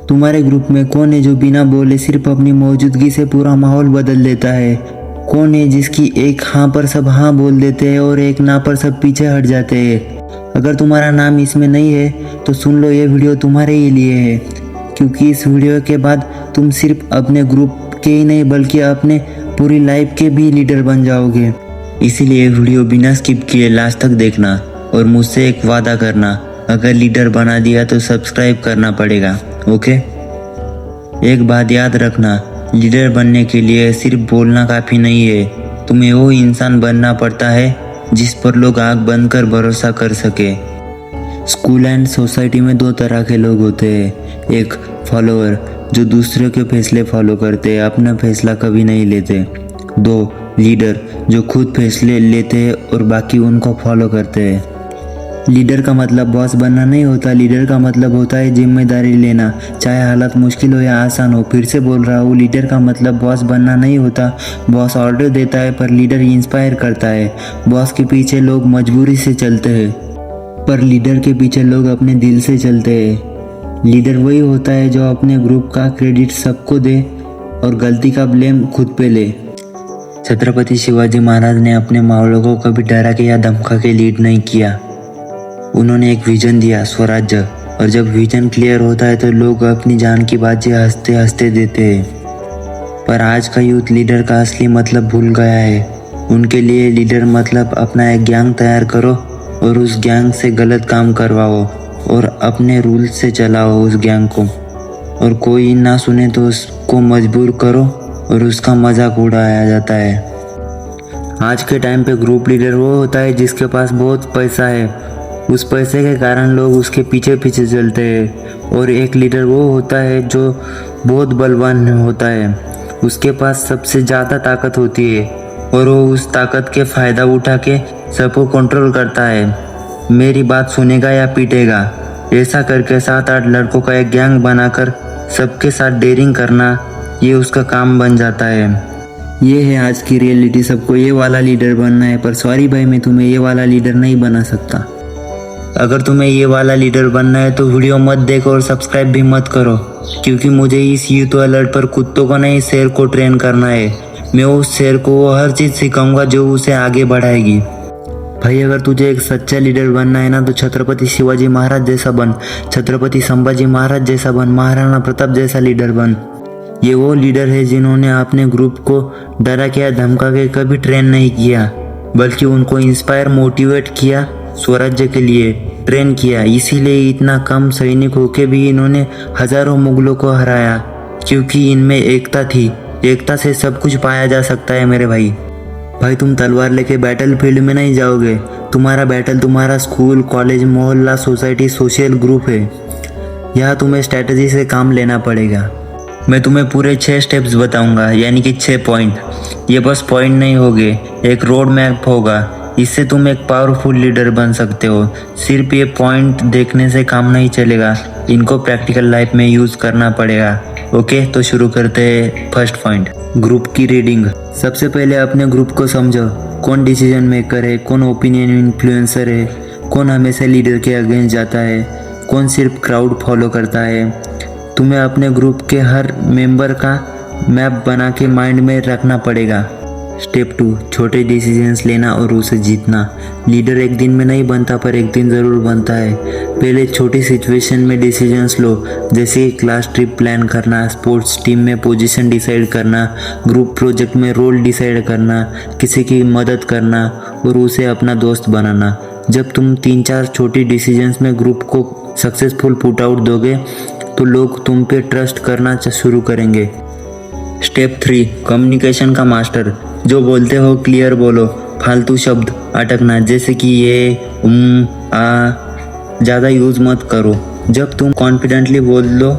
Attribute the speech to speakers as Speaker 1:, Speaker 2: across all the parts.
Speaker 1: तुम्हारे ग्रुप में कौन है जो बिना बोले सिर्फ अपनी मौजूदगी से पूरा माहौल बदल देता है? कौन है जिसकी एक हाँ पर सब हाँ बोल देते हैं और एक ना पर सब पीछे हट जाते हैं? अगर तुम्हारा नाम इसमें नहीं है तो सुन लो, ये वीडियो तुम्हारे ही लिए है, क्योंकि इस वीडियो के बाद तुम सिर्फ अपने ग्रुप के ही नहीं बल्कि अपने पूरी लाइफ के भी लीडर बन जाओगे। इसीलिए वीडियो बिना स्किप किए लास्ट तक देखना और मुझसे एक वादा करना, अगर लीडर बना दिया तो सब्सक्राइब करना पड़ेगा, ओके? एक बात याद रखना, लीडर बनने के लिए सिर्फ बोलना काफ़ी नहीं है, तुम्हें वो इंसान बनना पड़ता है जिस पर लोग आँख बंद कर भरोसा कर सके। स्कूल एंड सोसाइटी में दो तरह के लोग होते हैं, एक फॉलोअर जो दूसरों के फैसले फॉलो करते हैं, अपना फैसला कभी नहीं लेते। दो लीडर जो खुद फैसले लेते हैं और बाकी उनको फॉलो करते हैं। लीडर का मतलब बॉस बनना नहीं होता, लीडर का मतलब होता है जिम्मेदारी लेना, चाहे हालत मुश्किल हो या आसान हो। फिर से बोल रहा हूँ, लीडर का मतलब बॉस बनना नहीं होता। बॉस ऑर्डर देता है पर लीडर इंस्पायर करता है। बॉस के पीछे लोग मजबूरी से चलते हैं पर लीडर के पीछे लोग अपने दिल से चलते हैं। लीडर वही होता है जो अपने ग्रुप का क्रेडिट सबको दे और गलती का ब्लेम खुद पे ले। छत्रपति शिवाजी महाराज ने अपने मावलों को कभी डरा के या धमका के लीड नहीं किया। उन्होंने एक विजन दिया, स्वराज्य, और जब विजन क्लियर होता है तो लोग अपनी जान की बाजी हंसते हंसते देते हैं। पर आज का यूथ लीडर का असली मतलब भूल गया है। उनके लिए लीडर मतलब अपना एक गैंग तैयार करो और उस गैंग से गलत काम करवाओ और अपने रूल से चलाओ उस गैंग को, और कोई ना सुने तो उसको मजबूर करो और उसका मजाक उड़ाया जाता है। आज के टाइम पे ग्रुप लीडर वो होता है जिसके पास बहुत पैसा है, उस पैसे के कारण लोग उसके पीछे पीछे चलते हैं। और एक लीडर वो होता है जो बहुत बलवान होता है, उसके पास सबसे ज़्यादा ताकत होती है और वो उस ताकत के फ़ायदा उठा के सबको कंट्रोल करता है। मेरी बात सुनेगा या पीटेगा, ऐसा करके 7-8 लड़कों का एक गैंग बनाकर सबके साथ डेयरिंग करना, ये उसका काम बन जाता है। ये है आज की रियलिटी। सबको ये वाला लीडर बनना है, पर सॉरी भाई, मैं तुम्हें ये वाला लीडर नहीं बना सकता। अगर तुम्हें ये वाला लीडर बनना है तो वीडियो मत देखो और सब्सक्राइब भी मत करो, क्योंकि मुझे इस यूथ अलर्ट पर कुत्तों को नहीं, शेर को ट्रेन करना है। मैं उस शेर को वो हर चीज़ सिखाऊंगा जो उसे आगे बढ़ाएगी। भाई, अगर तुझे एक सच्चा लीडर बनना है ना तो छत्रपति शिवाजी महाराज जैसा बन, छत्रपति संभाजी महाराज जैसा बन, महाराणा प्रताप जैसा लीडर बन। ये वो लीडर है जिन्होंने अपने ग्रुप को डरा के या धमका के कभी ट्रेन नहीं किया, बल्कि उनको इंस्पायर, मोटिवेट किया, स्वराज्य के लिए ट्रेन किया। इसीलिए इतना कम सैनिक होके भी इन्होंने हजारों मुगलों को हराया, क्योंकि इनमें एकता थी। एकता से सब कुछ पाया जा सकता है मेरे भाई। भाई, तुम तलवार लेके बैटल फील्ड में नहीं जाओगे, तुम्हारा बैटल तुम्हारा स्कूल, कॉलेज, मोहल्ला, सोसाइटी, सोशल ग्रुप है। यहाँ तुम्हें स्ट्रैटेजी से काम लेना पड़ेगा। मैं तुम्हें पूरे 6 स्टेप्स बताऊंगा, यानी कि 6 पॉइंट। ये बस पॉइंट नहीं होंगे, एक रोड मैप होगा। इससे तुम एक पावरफुल लीडर बन सकते हो। सिर्फ ये पॉइंट देखने से काम नहीं चलेगा, इनको प्रैक्टिकल लाइफ में यूज़ करना पड़ेगा। ओके, तो शुरू करते हैं। फर्स्ट पॉइंट, ग्रुप की रीडिंग। सबसे पहले अपने ग्रुप को समझो, कौन डिसीजन मेकर है, कौन ओपिनियन इन्फ्लुएंसर है, कौन हमेशा लीडर के अगेंस्ट जाता है, कौन सिर्फ क्राउड फॉलो करता है। तुम्हें अपने ग्रुप के हर मेंबर का मैप बना के माइंड में रखना पड़ेगा। स्टेप 2, छोटे डिसीजंस लेना और उसे जीतना। लीडर एक दिन में नहीं बनता, पर एक दिन ज़रूर बनता है। पहले छोटी सिचुएशन में डिसीजंस लो, जैसे क्लास ट्रिप प्लान करना, स्पोर्ट्स टीम में पोजीशन डिसाइड करना, ग्रुप प्रोजेक्ट में रोल डिसाइड करना, किसी की मदद करना और उसे अपना दोस्त बनाना। जब तुम 3-4 छोटी डिसीजंस में ग्रुप को सक्सेसफुल पुट आउट दोगे तो लोग तुम पे ट्रस्ट करना शुरू करेंगे। स्टेप 3, कम्युनिकेशन का मास्टर। जो बोलते हो क्लियर बोलो, फालतू शब्द अटकना जैसे कि ये, आ ज़्यादा यूज़ मत करो। जब तुम कॉन्फिडेंटली बोल लो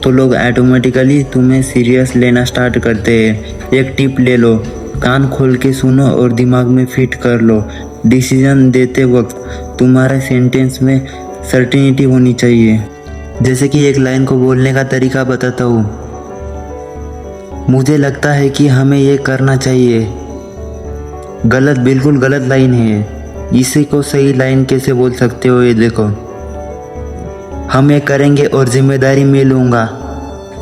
Speaker 1: तो लोग ऑटोमेटिकली तुम्हें सीरियस लेना स्टार्ट करते हैं। एक टिप ले लो, कान खोल के सुनो और दिमाग में फिट कर लो। डिसीजन देते वक्त तुम्हारे सेंटेंस में सर्टेनिटी होनी चाहिए। जैसे कि एक लाइन को बोलने का तरीका बताता हूँ, मुझे लगता है कि हमें ये करना चाहिए। गलत, बिल्कुल गलत लाइन है। इसी को सही लाइन कैसे बोल सकते हो, ये देखो, हम ये करेंगे और जिम्मेदारी मैं लूँगा।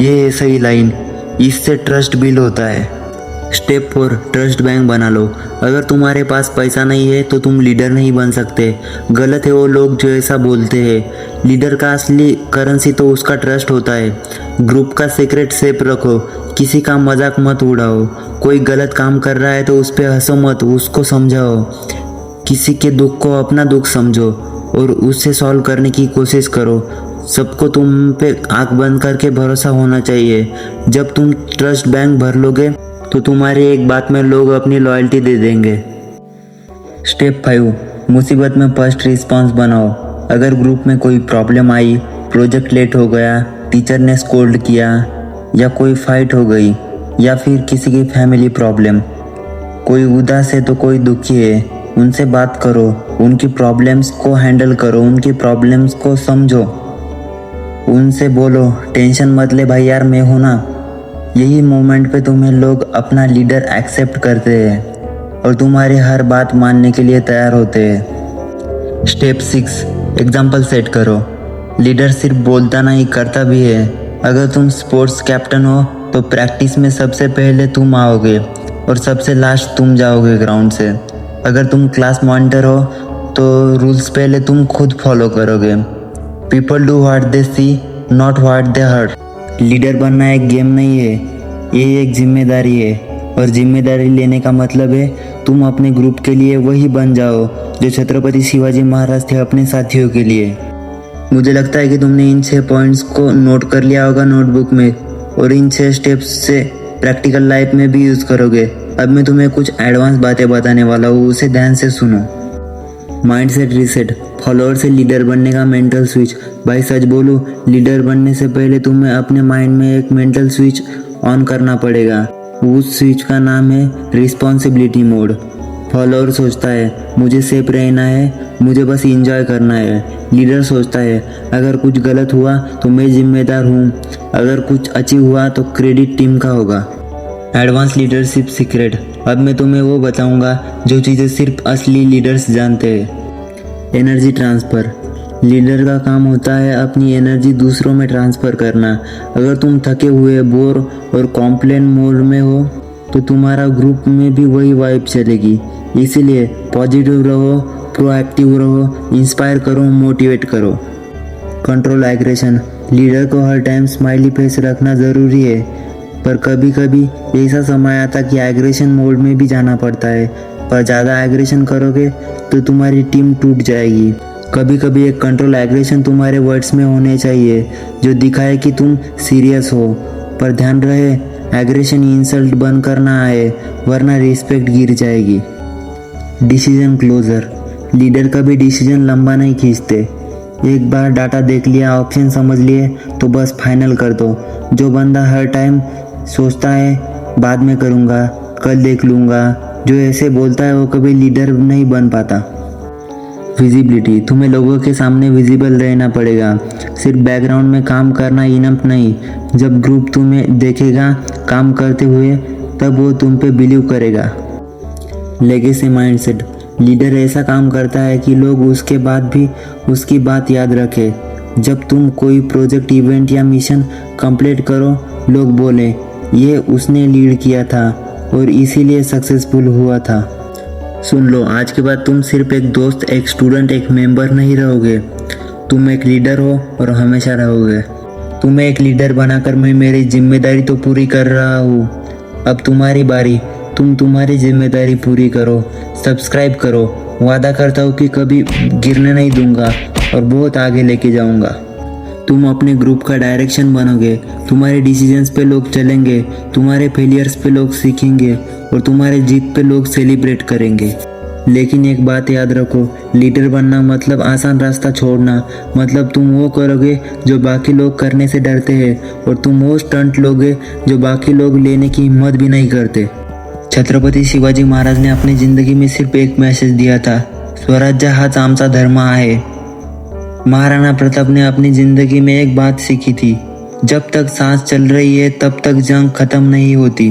Speaker 1: ये है सही लाइन, इससे ट्रस्ट बिल्ड होता है। स्टेप 4, ट्रस्ट बैंक बना लो। अगर तुम्हारे पास पैसा नहीं है तो तुम लीडर नहीं बन सकते। गलत है वो लोग जो ऐसा बोलते हैं। लीडर का असली करेंसी तो उसका ट्रस्ट होता है। ग्रुप का सीक्रेट सेफ रखो, किसी का मजाक मत उड़ाओ। कोई गलत काम कर रहा है तो उस पर हंसो मत, उसको समझाओ। किसी के दुख को अपना दुख समझो और उससे सॉल्व करने की कोशिश करो। सबको तुम पे आंख बंद करके भरोसा होना चाहिए। जब तुम ट्रस्ट बैंक भर लोगे तो तुम्हारी एक बात में लोग अपनी लॉयल्टी दे देंगे। स्टेप 5, मुसीबत में फर्स्ट रिस्पांस बनाओ। अगर ग्रुप में कोई प्रॉब्लम आई, प्रोजेक्ट लेट हो गया, टीचर ने स्कोल्ड किया या कोई फाइट हो गई या फिर किसी की फैमिली प्रॉब्लम, कोई उदास है तो कोई दुखी है, उनसे बात करो, उनकी प्रॉब्लम्स को हैंडल करो, उनकी प्रॉब्लम्स को समझो, उनसे बोलो टेंशन मत ले भाई यार मैं हूं ना। यही मोमेंट पे तुम्हें लोग अपना लीडर एक्सेप्ट करते हैं और तुम्हारी हर बात मानने के लिए तैयार होते हैं। स्टेप 6, एग्जाम्पल सेट करो। लीडर सिर्फ बोलता नहीं करता भी है। अगर तुम स्पोर्ट्स कैप्टन हो तो प्रैक्टिस में सबसे पहले तुम आओगे और सबसे लास्ट तुम जाओगे ग्राउंड से। अगर तुम क्लास मॉनिटर हो तो रूल्स पहले तुम खुद फॉलो करोगे। People do what they see, not what they hurt. Leader बनना एक गेम नहीं है, ये एक जिम्मेदारी है और जिम्मेदारी लेने का मतलब है तुम अपने ग्रुप के लिए वही बन जाओ जो छत्रपति शिवाजी महाराज थे अपने साथियों के लिए। मुझे लगता है कि तुमने इन 6 पॉइंट्स को नोट कर लिया होगा नोटबुक में और इन 6 स्टेप्स से प्रैक्टिकल लाइफ में भी यूज़ करोगे। अब मैं तुम्हें कुछ एडवांस बातें बताने वाला हूँ, उसे ध्यान से सुनो। माइंडसेट रीसेट, फॉलोअर से लीडर बनने का मेंटल स्विच। भाई सच बोलूं, लीडर बनने से पहले तुम्हें अपने माइंड में एक मेंटल स्विच ऑन करना पड़ेगा। उस स्विच का नाम है रिस्पॉन्सिबिलिटी मोड। फॉलोअर सोचता है मुझे सेफ रहना है, मुझे बस एंजॉय करना है। लीडर सोचता है अगर कुछ गलत हुआ तो मैं जिम्मेदार हूँ, अगर कुछ अचीव हुआ तो क्रेडिट टीम का होगा। एडवांस लीडरशिप सीक्रेट, अब मैं तुम्हें वो बताऊंगा जो चीज़ें सिर्फ असली लीडर्स जानते हैं। एनर्जी ट्रांसफ़र, लीडर का काम होता है अपनी एनर्जी दूसरों में ट्रांसफ़र करना। अगर तुम थके हुए, बोर और कॉम्प्लेन मोड में हो तो तुम्हारा ग्रुप में भी वही वाइब चलेगी। इसीलिए पॉजिटिव रहो, प्रोएक्टिव रहो, इंस्पायर करो, मोटिवेट करो। कंट्रोल एग्रेशन, लीडर को हर टाइम स्माइली फेस रखना ज़रूरी है, पर कभी कभी ऐसा समय आता कि एग्रेशन मोड में भी जाना पड़ता है। पर ज़्यादा एग्रेशन करोगे तो तुम्हारी टीम टूट जाएगी। कभी कभी एक कंट्रोल एग्रेशन तुम्हारे वर्ड्स में होने चाहिए जो दिखाए कि तुम सीरियस हो, पर ध्यान रहे एग्रेशन इंसल्ट बनकर ना आए, वरना रिस्पेक्ट गिर जाएगी। डिसीजन क्लोजर, लीडर कभी डिसीजन लंबा नहीं खींचते। एक बार डाटा देख लिया, ऑप्शन समझ लिए तो बस फाइनल कर दो। जो बंदा हर टाइम सोचता है बाद में करूँगा, कल देख लूँगा, जो ऐसे बोलता है वो कभी लीडर नहीं बन पाता। विजिबिलिटी, तुम्हें लोगों के सामने विजिबल रहना पड़ेगा। सिर्फ बैकग्राउंड में काम करना इनफ नहीं। जब ग्रुप तुम्हें देखेगा काम करते हुए तब वो तुम पे बिलीव करेगा। लेगेसी माइंडसेट, लीडर ऐसा काम करता है कि लोग उसके बाद भी उसकी बात याद रखें। जब तुम कोई प्रोजेक्ट, इवेंट या मिशन कंप्लीट करो, लोग बोले ये उसने लीड किया था और इसीलिए सक्सेसफुल हुआ था। सुन लो, आज के बाद तुम सिर्फ एक दोस्त, एक स्टूडेंट, एक मेंबर नहीं रहोगे। तुम एक लीडर हो और हमेशा रहोगे। तुम्हें एक लीडर बनाकर मैं मेरी जिम्मेदारी तो पूरी कर रहा हूँ। अब तुम्हारी बारी, तुम तुम्हारी जिम्मेदारी पूरी करो। सब्सक्राइब करो, वादा करता हूँ कि कभी गिरने नहीं दूंगा और बहुत आगे लेके जाऊंगा। तुम अपने ग्रुप का डायरेक्शन बनोगे। तुम्हारे डिसीजंस पे लोग चलेंगे, तुम्हारे फेलियर्स पे लोग सीखेंगे और तुम्हारे जीत पे लोग सेलिब्रेट करेंगे। लेकिन एक बात याद रखो, लीडर बनना मतलब आसान रास्ता छोड़ना। मतलब तुम वो करोगे जो बाकी लोग करने से डरते हैं और तुम वो स्टंट लोगे जो बाकी लोग लेने की हिम्मत भी नहीं करते। छत्रपती शिवाजी महाराज ने अपनी जिंदगी में सिर्फ एक मैसेज दिया था, स्वराज्य हाच आमचा धर्म आहे। महाराणा प्रताप ने अपनी जिंदगी में एक बात सीखी थी, जब तक सांस चल रही है तब तक जंग खत्म नहीं होती।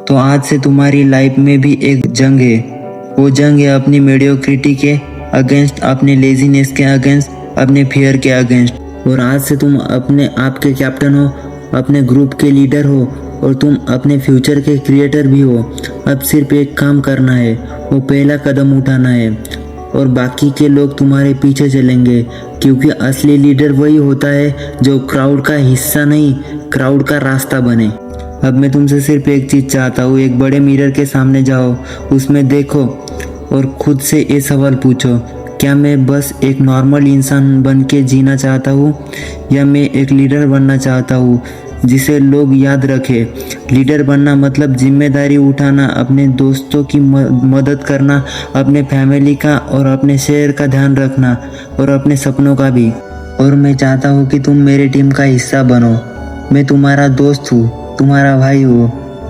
Speaker 1: तो आज से तुम्हारी लाइफ में भी एक जंग है। वो जंग है अपनी मेडियोक्रिटी के अगेंस्ट, अपने लेजीनेस के अगेंस्ट, अपने फियर के अगेंस्ट। और आज से तुम अपने आप के कैप्टन हो अपने ग्रुप के लीडर हो और तुम अपने फ्यूचर के क्रिएटर भी हो। अब सिर्फ एक काम करना है, वो पहला कदम उठाना है और बाकी के लोग तुम्हारे पीछे चलेंगे, क्योंकि असली लीडर वही होता है जो क्राउड का हिस्सा नहीं, क्राउड का रास्ता बने। अब मैं तुमसे सिर्फ एक चीज़ चाहता हूँ, एक बड़े मिरर के सामने जाओ, उसमें देखो और खुद से ये सवाल पूछो, क्या मैं बस एक नॉर्मल इंसान बन के जीना चाहता हूँ या मैं एक लीडर बनना चाहता हूँ जिसे लोग याद रखें। लीडर बनना मतलब जिम्मेदारी उठाना, अपने दोस्तों की मदद करना, अपने फैमिली का और अपने शहर का ध्यान रखना और अपने सपनों का भी। और मैं चाहता हूँ कि तुम मेरी टीम का हिस्सा बनो। मैं तुम्हारा दोस्त हूँ, तुम्हारा भाई हूँ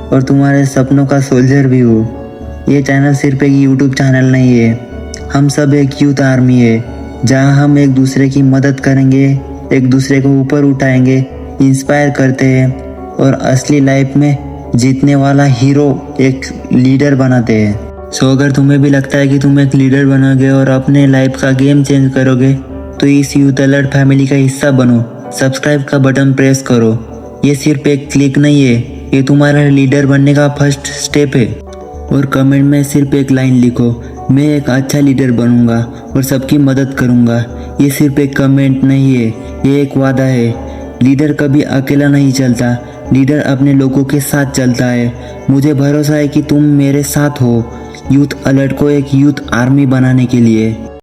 Speaker 1: और तुम्हारे सपनों का सोल्जर भी हूँ। ये चैनल सिर्फ एक यूट्यूब चैनल नहीं है, हम सब एक यूथ आर्मी है जहाँ हम एक दूसरे की मदद करेंगे, एक दूसरे को ऊपर उठाएंगे, इंस्पायर करते हैं और असली लाइफ में जीतने वाला हीरो एक लीडर बनाते हैं। सो अगर तुम्हें भी लगता है कि तुम एक लीडर बनोगे और अपने लाइफ का गेम चेंज करोगे तो इस यूथ अलर्ट फैमिली का हिस्सा बनो। सब्सक्राइब का बटन प्रेस करो। ये सिर्फ एक क्लिक नहीं है, ये तुम्हारा लीडर बनने का फर्स्ट स्टेप है। और कमेंट में सिर्फ एक लाइन लिखो, मैं एक अच्छा लीडर बनूंगा और सबकी मदद करूंगा। ये सिर्फ एक कमेंट नहीं है, ये एक वादा है। लीडर कभी अकेला नहीं चलता, लीडर अपने लोगों के साथ चलता है। मुझे भरोसा है कि तुम मेरे साथ हो यूथ अलर्ट को एक यूथ आर्मी बनाने के लिए।